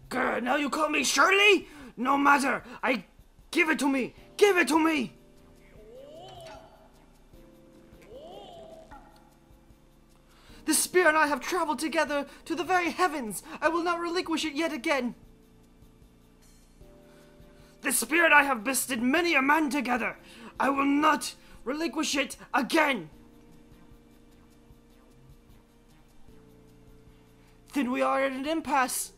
Grr, now you call me Shirley? No matter. Give it to me. Give it to me. This spear and I have traveled together to the very heavens. I will not relinquish it yet again. This spear and I have bested many a man together. I will not relinquish it again. Then we are at an impasse.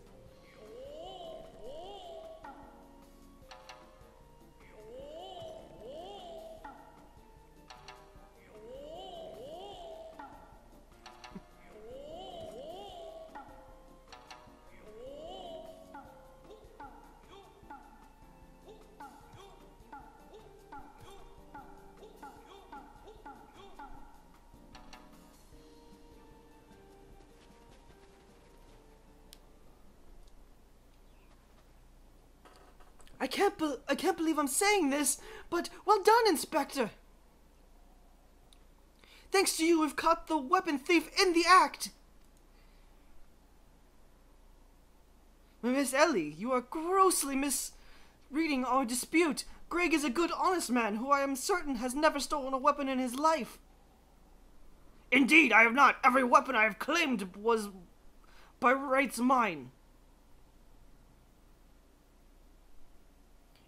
I can't believe I'm saying this, but well done, Inspector. Thanks to you, we've caught the weapon thief in the act. Miss Ellie, you are grossly reading our dispute, Greg is a good, honest man who I am certain has never stolen a weapon in his life. Indeed, I have not. Every weapon I have claimed was by rights mine.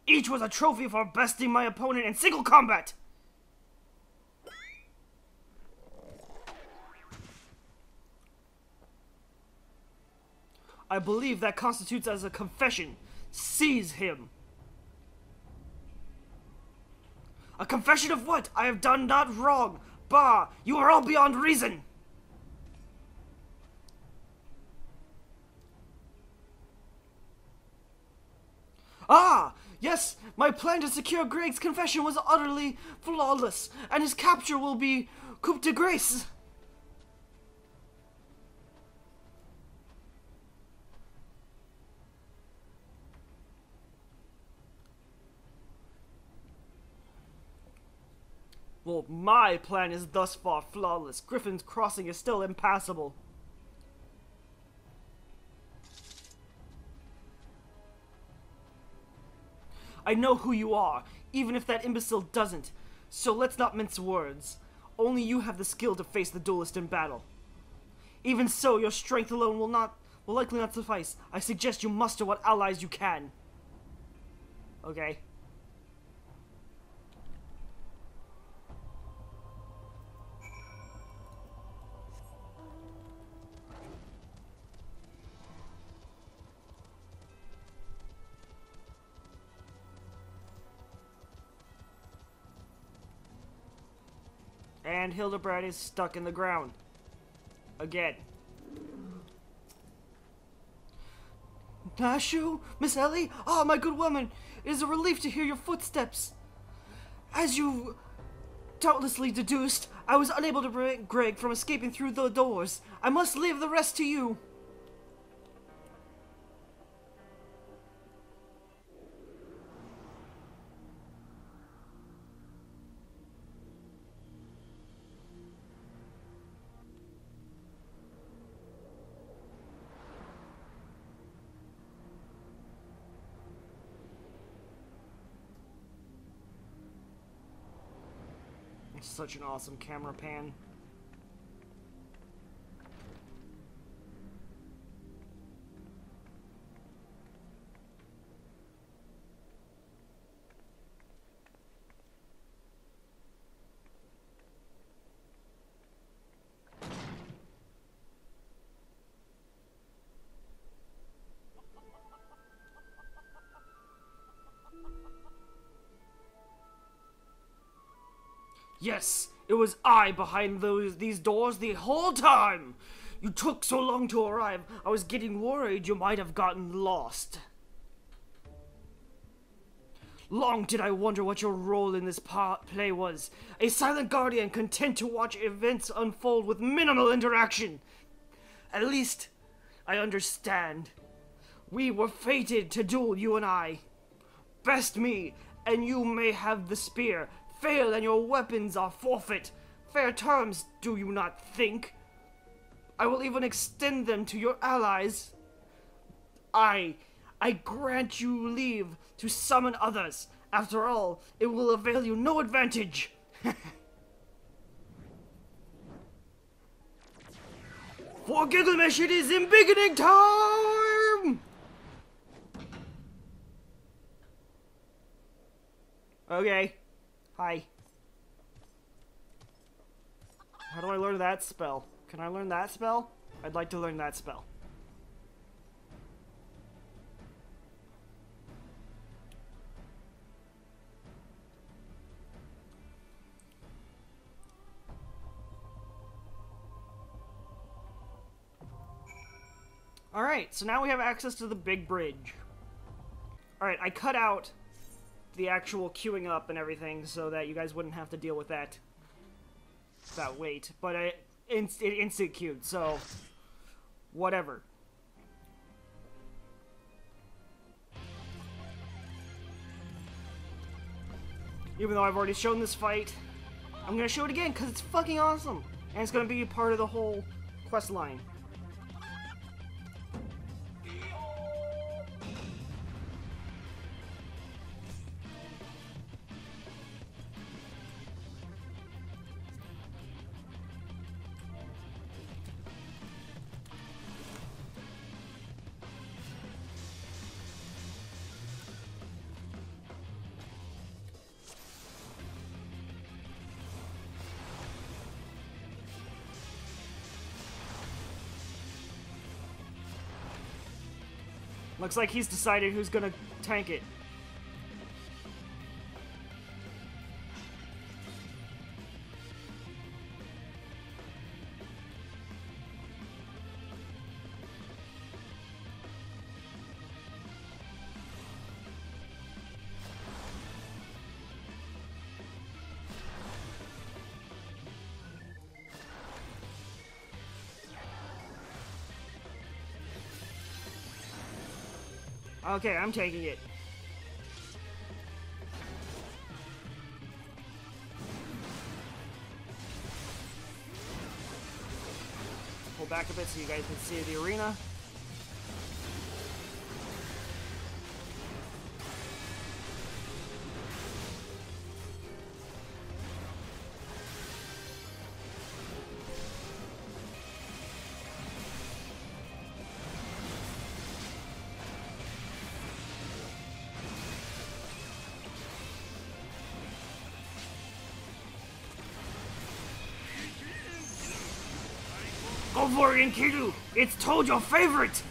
Each was a trophy for besting my opponent in single combat. I believe that constitutes as a confession. Seize him. A confession of what? I have done not wrong. Bah, you are all beyond reason. Ah, yes, my plan to secure Greg's confession was utterly flawless, and his capture will be coup de grace. Well, my plan is thus far flawless. Griffin's Crossing is still impassable. I know who you are, even if that imbecile doesn't. So let's not mince words. Only you have the skill to face the duelist in battle. Even so, your strength alone will likely not suffice. I suggest you muster what allies you can. Okay. And Hildibrand is stuck in the ground. Again. Nashu? Miss Ellie? Ah, my good woman! It is a relief to hear your footsteps. As you doubtlessly deduced, I was unable to prevent Greg from escaping through the doors. I must leave the rest to you. Such an awesome camera pan. Yes, it was I behind these doors the whole time! You took so long to arrive, I was getting worried you might have gotten lost. Long did I wonder what your role in this play was. A silent guardian content to watch events unfold with minimal interaction. At least, I understand. We were fated to duel, you and I. Best me, and you may have the spear. Fail and your weapons are forfeit. Fair terms, do you not think? I will even extend them to your allies. I grant you leave to summon others. After all, it will avail you no advantage. For Gilgamesh, it is in beginning time! Okay. Hi. How do I learn that spell? Can I learn that spell? I'd like to learn that spell. Alright, so now we have access to the big bridge. Alright, I cut out the actual queuing up and everything so that you guys wouldn't have to deal with that wait, but it instant queued, so whatever. Even though I've already shown this fight, I'm gonna show it again because it's fucking awesome, and it's gonna be part of the whole quest line. Looks like he's decided who's gonna tank it. Okay, I'm taking it. Pull back a bit so you guys can see the arena. Go for it, Enkidu! It's Toad your favorite!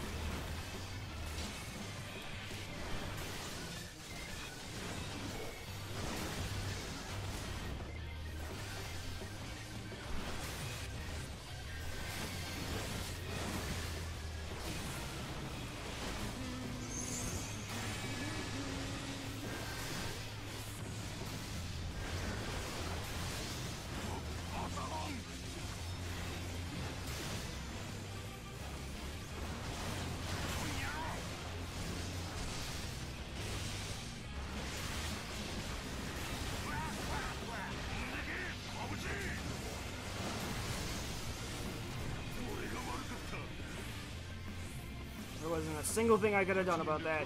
There wasn't a single thing I could have done about that.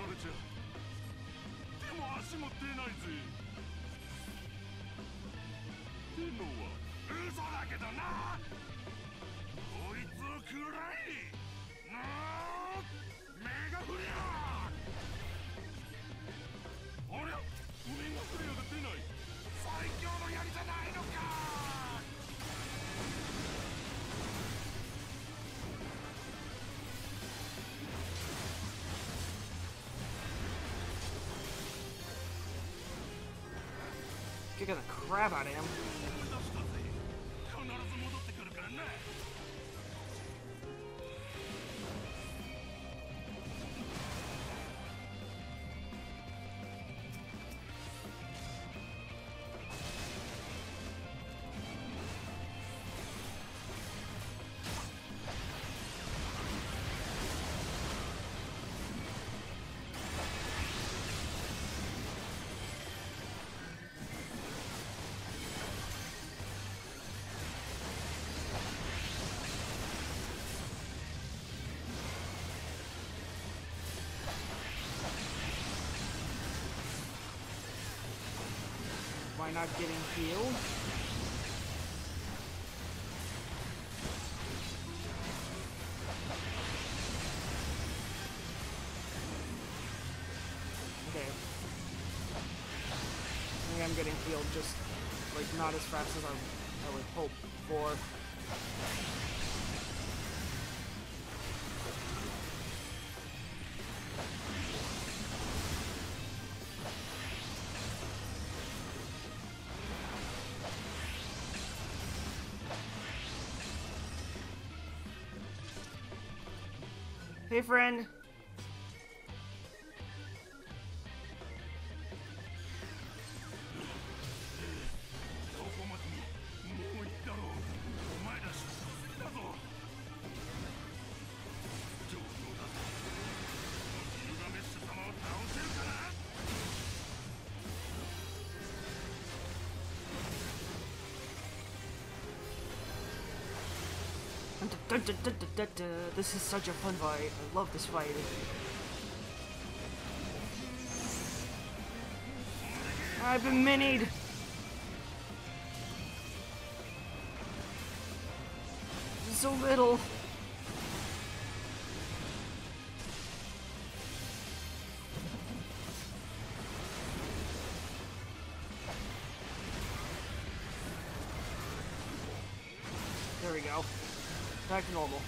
Kicking the crap out of him. Am I not getting healed? Okay. I think I'm getting healed, just like not as fast as I would hope for. Hey, friend. This is such a fun fight. I love this fight. I've been minied. So little. There we go. Back to normal.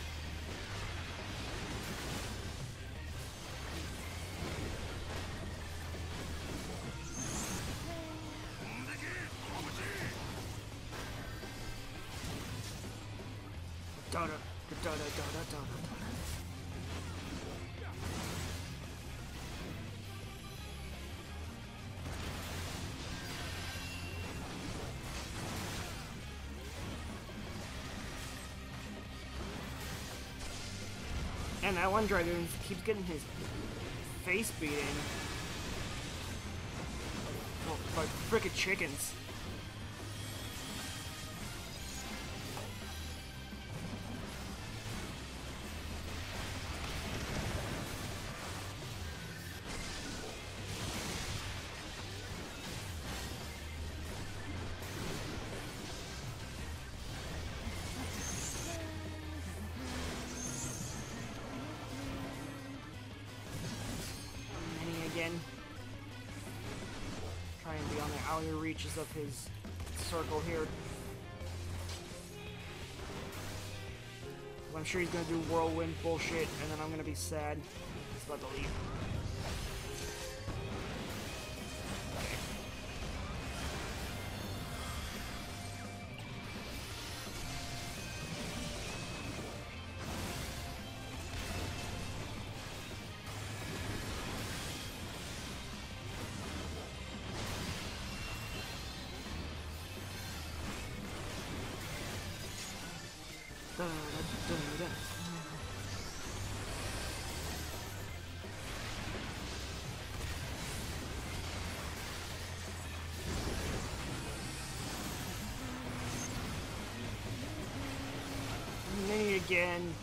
And that one dragoon keeps getting his face beaten. By frickin' chickens. Again. Try and be on the outer reaches of his circle here. I'm sure he's gonna do whirlwind bullshit, and then I'm gonna be sad. He's about to leave. Mini again.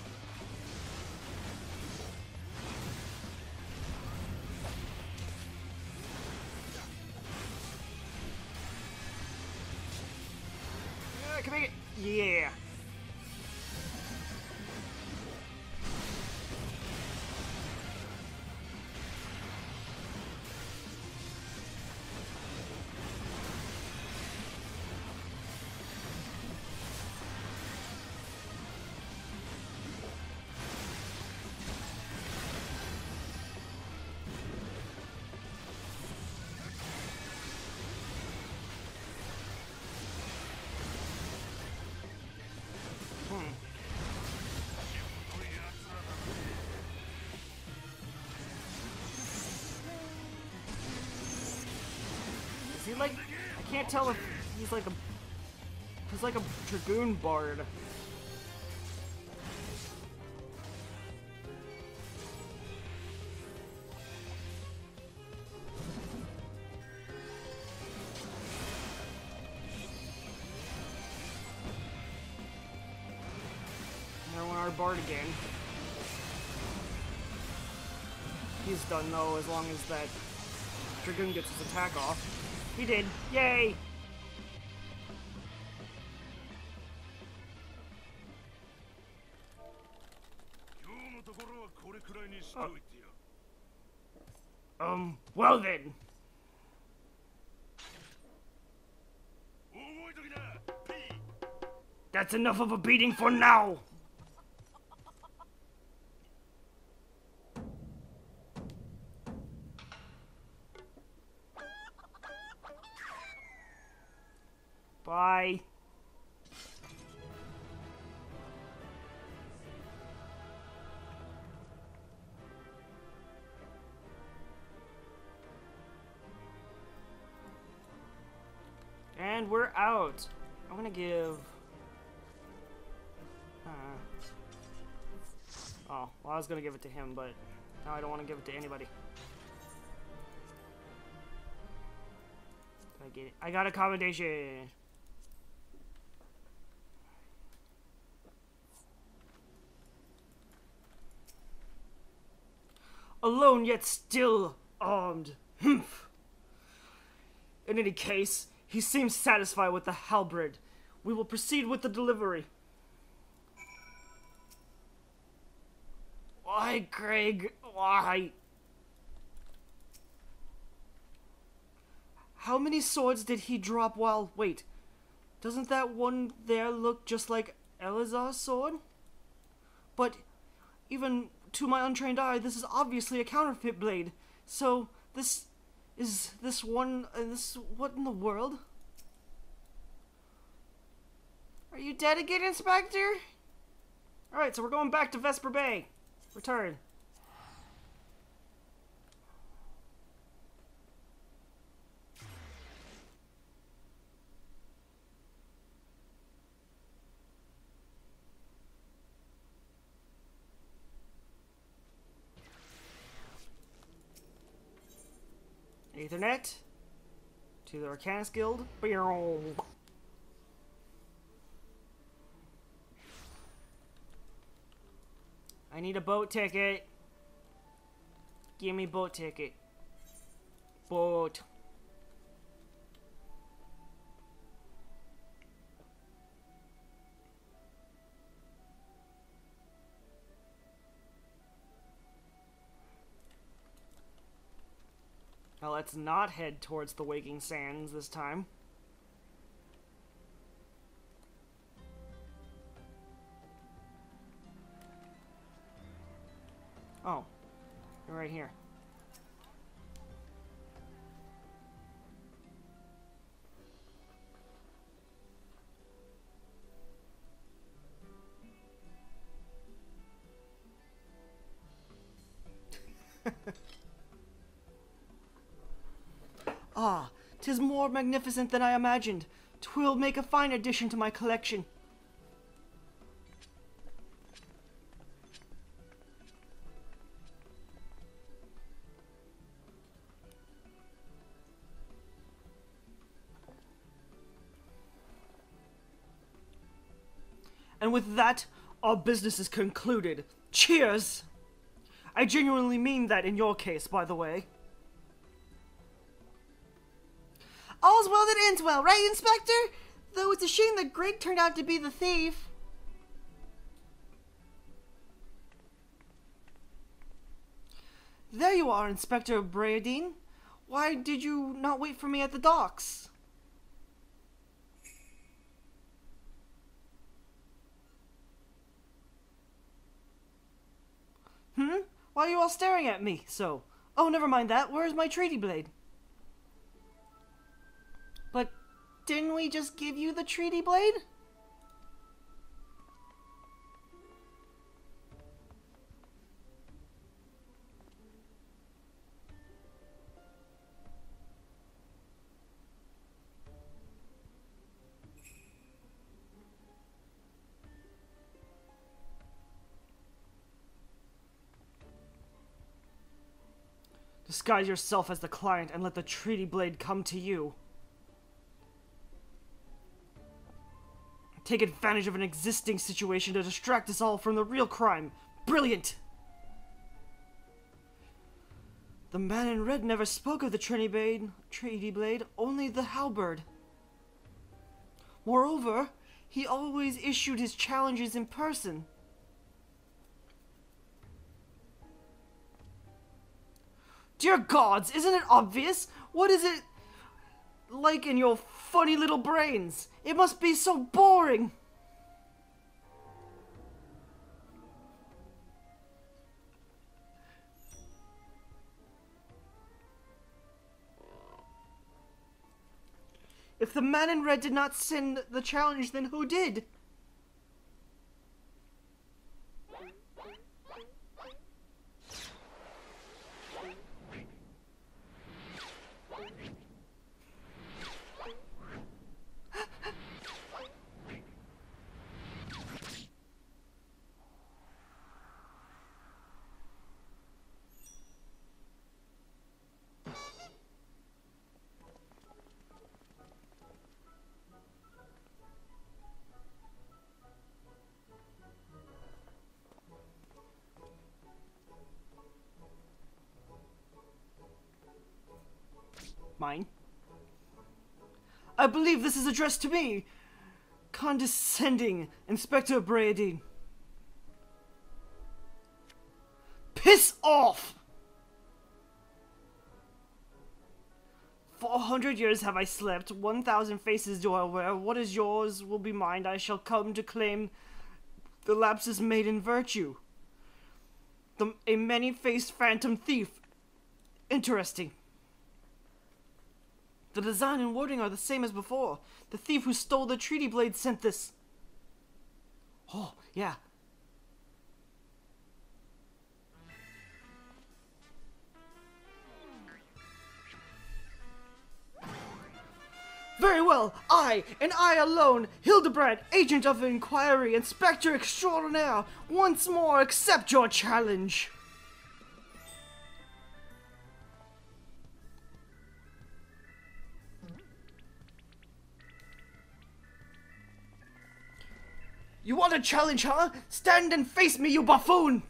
I can make it. Yeah. Is he like, I can't tell if he's like a dragoon bard. There went our bard again. He's done though, as long as that dragoon gets his attack off. He did. Yay! Well then. That's enough of a beating for now! Bye. And we're out. I'm gonna give... Oh, well, I was gonna give it to him, but now I don't want to give it to anybody. Did I get it? I got a commendation. Alone yet still armed. Humph. In any case, he seems satisfied with the halberd. We will proceed with the delivery. Why, Craig? Why? How many swords did he drop while... Wait. Doesn't that one there look just like Eleazar's sword? But even to my untrained eye, this is obviously a counterfeit blade. So, this one... what in the world? Are you dead again, Inspector? Alright, so we're going back to Vesper Bay. Return. Ethernet. To the Arcanist Guild. I need a boat ticket. Give me boat ticket. Boat. Now let's not head towards the Waking Sands this time. Oh, you're right here. Ah, 'tis more magnificent than I imagined. 'Twill make a fine addition to my collection. And with that, our business is concluded. Cheers! I genuinely mean that in your case, by the way. All's well that ends well, right, Inspector? Though it's a shame that Greg turned out to be the thief. There you are, Inspector Bradine. Why did you not wait for me at the docks? Why are you all staring at me so? Oh, never mind that. Where's my treaty blade? But didn't we just give you the treaty blade? Disguise yourself as the client and let the treaty blade come to you. Take advantage of an existing situation to distract us all from the real crime. Brilliant! The man in red never spoke of the treaty blade, only the halberd. Moreover, he always issued his challenges in person. Dear gods, isn't it obvious? What is it like in your funny little brains? It must be so boring. If the man in red did not send the challenge, then who did? Mine. I believe this is addressed to me. Condescending Inspector Bradine. Piss off! 400 years have I slept, 1,000 faces do I wear. What is yours will be mine. I shall come to claim the lapses made in virtue. A many-faced phantom thief. Interesting. The design and wording are the same as before. The thief who stole the treaty blade sent this. Oh, yeah. Very well, I, and I alone, Hildibrand, Agent of Inquiry, Inspector Extraordinaire, once more accept your challenge. You want a challenge, huh? Stand and face me, you buffoon!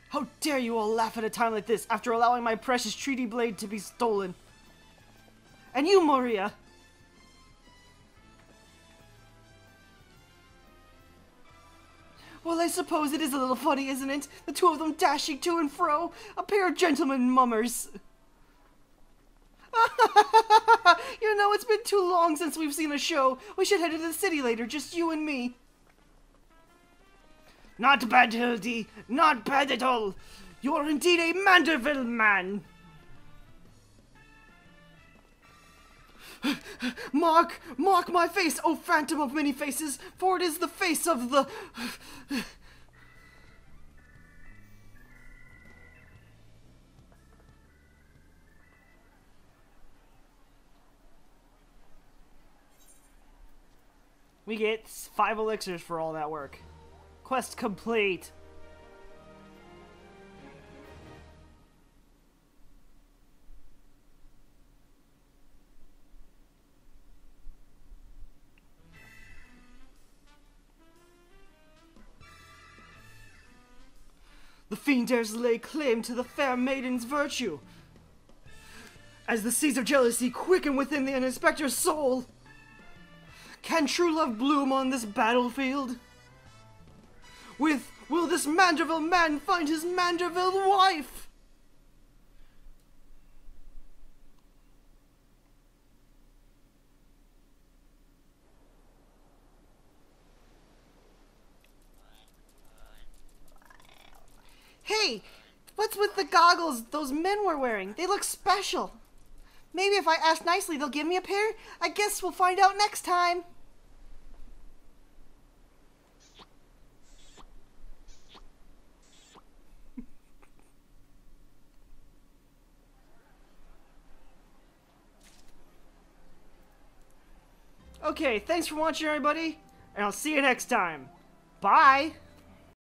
How dare you all laugh at a time like this after allowing my precious treaty blade to be stolen? And you, Maria! Well, I suppose it is a little funny, isn't it? The two of them dashing to and fro, a pair of gentlemen mummers. You know, it's been too long since we've seen a show. We should head to the city later, just you and me. Not bad, Hildy. Not bad at all. You are indeed a Manderville man. Mark my face, O phantom of many faces, for it is the face of the... We get 5 elixirs for all that work. Quest complete. The fiend dares lay claim to the fair maiden's virtue. As the seeds of jealousy quicken within the inspector's soul, can true love bloom on this battlefield? Will this Manderville man find his Manderville wife? Hey, what's with the goggles those men were wearing? They look special. Maybe if I ask nicely, they'll give me a pair? I guess we'll find out next time. Okay, thanks for watching, everybody, and I'll see you next time. Bye!